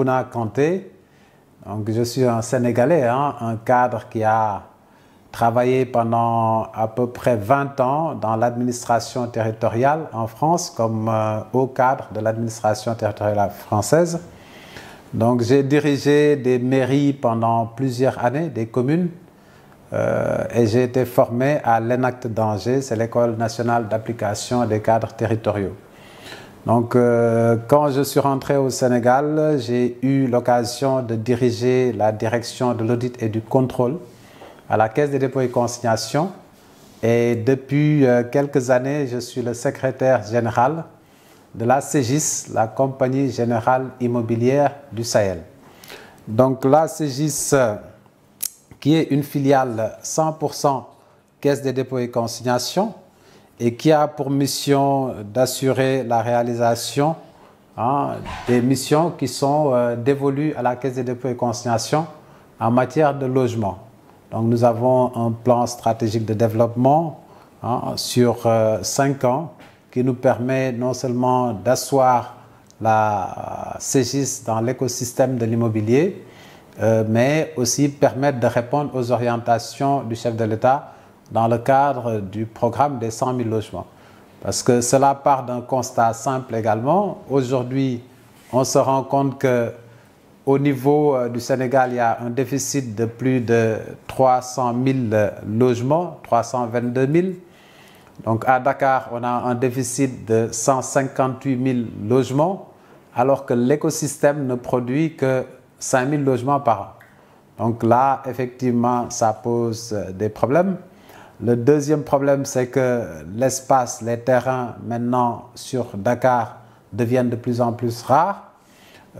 Bouna Kanté. Donc, je suis un Sénégalais, un cadre qui a travaillé pendant à peu près 20 ans dans l'administration territoriale en France comme haut cadre de l'administration territoriale française. Donc, j'ai dirigé des mairies pendant plusieurs années, des communes, et j'ai été formé à l'ENACT d'Angers, c'est l'École nationale d'application des cadres territoriaux. Donc, quand je suis rentré au Sénégal, j'ai eu l'occasion de diriger la direction de l'audit et du contrôle à la Caisse des dépôts et consignations. Et depuis quelques années, je suis le secrétaire général de la CGIS, la Compagnie Générale Immobilière du Sahel. Donc, la CGIS, qui est une filiale 100% Caisse des dépôts et consignations, et qui a pour mission d'assurer la réalisation des missions qui sont dévolues à la Caisse des dépôts et consignations en matière de logement. Donc nous avons un plan stratégique de développement sur 5 ans qui nous permet non seulement d'asseoir la CGIS dans l'écosystème de l'immobilier, mais aussi permettre de répondre aux orientations du chef de l'État dans le cadre du programme des 100 000 logements. Parce que cela part d'un constat simple également. Aujourd'hui, on se rend compte qu'au niveau du Sénégal, il y a un déficit de plus de 300 000 logements, 322 000. Donc à Dakar, on a un déficit de 158 000 logements, alors que l'écosystème ne produit que 5 000 logements par an. Donc là, effectivement, ça pose des problèmes. Le deuxième problème, c'est que l'espace, les terrains maintenant sur Dakar deviennent de plus en plus rares.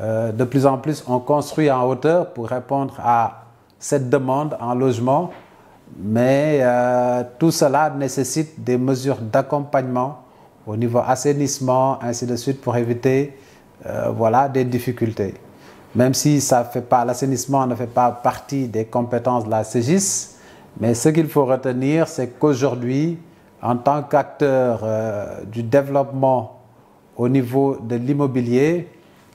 De plus en plus, on construit en hauteur pour répondre à cette demande en logement. Mais tout cela nécessite des mesures d'accompagnement au niveau assainissement, ainsi de suite, pour éviter des difficultés. Même si l'assainissement ne fait pas partie des compétences de la CGIS, mais ce qu'il faut retenir, c'est qu'aujourd'hui, en tant qu'acteur du développement au niveau de l'immobilier,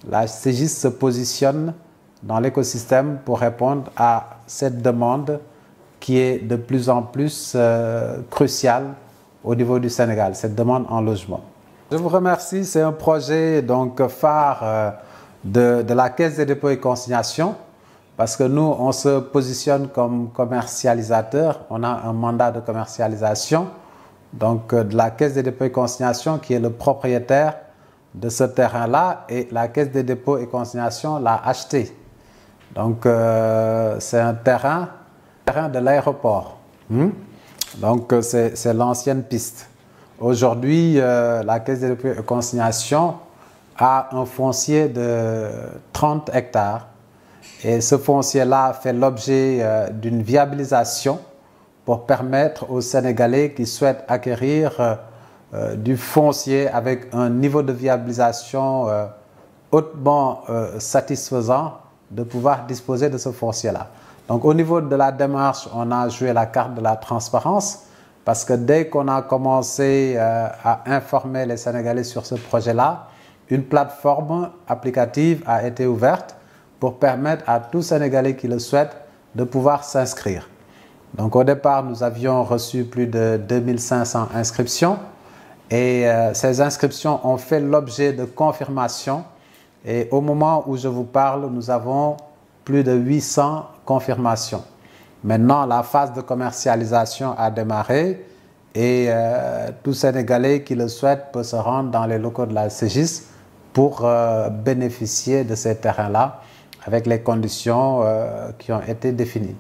la CGIS se positionne dans l'écosystème pour répondre à cette demande qui est de plus en plus cruciale au niveau du Sénégal, cette demande en logement. Je vous remercie, c'est un projet donc phare de la Caisse des dépôts et consignations, parce que nous, on se positionne comme commercialisateur, on a un mandat de commercialisation, donc de la Caisse des dépôts et consignations qui est le propriétaire de ce terrain-là, et la Caisse des dépôts et consignations l'a acheté. Donc c'est un terrain de l'aéroport. Donc c'est l'ancienne piste. Aujourd'hui, la Caisse des dépôts et consignations a un foncier de 30 hectares. Et ce foncier-là fait l'objet d'une viabilisation pour permettre aux Sénégalais qui souhaitent acquérir du foncier avec un niveau de viabilisation hautement satisfaisant de pouvoir disposer de ce foncier-là. Donc au niveau de la démarche, on a joué la carte de la transparence parce que dès qu'on a commencé à informer les Sénégalais sur ce projet-là, une plateforme applicative a été ouverte pour permettre à tout Sénégalais qui le souhaite de pouvoir s'inscrire. Donc au départ, nous avions reçu plus de 2500 inscriptions et ces inscriptions ont fait l'objet de confirmations. Et au moment où je vous parle, nous avons plus de 800 confirmations. Maintenant, la phase de commercialisation a démarré et tout Sénégalais qui le souhaite peut se rendre dans les locaux de la CGIS pour bénéficier de ces terrains-là avec les conditions qui ont été définies.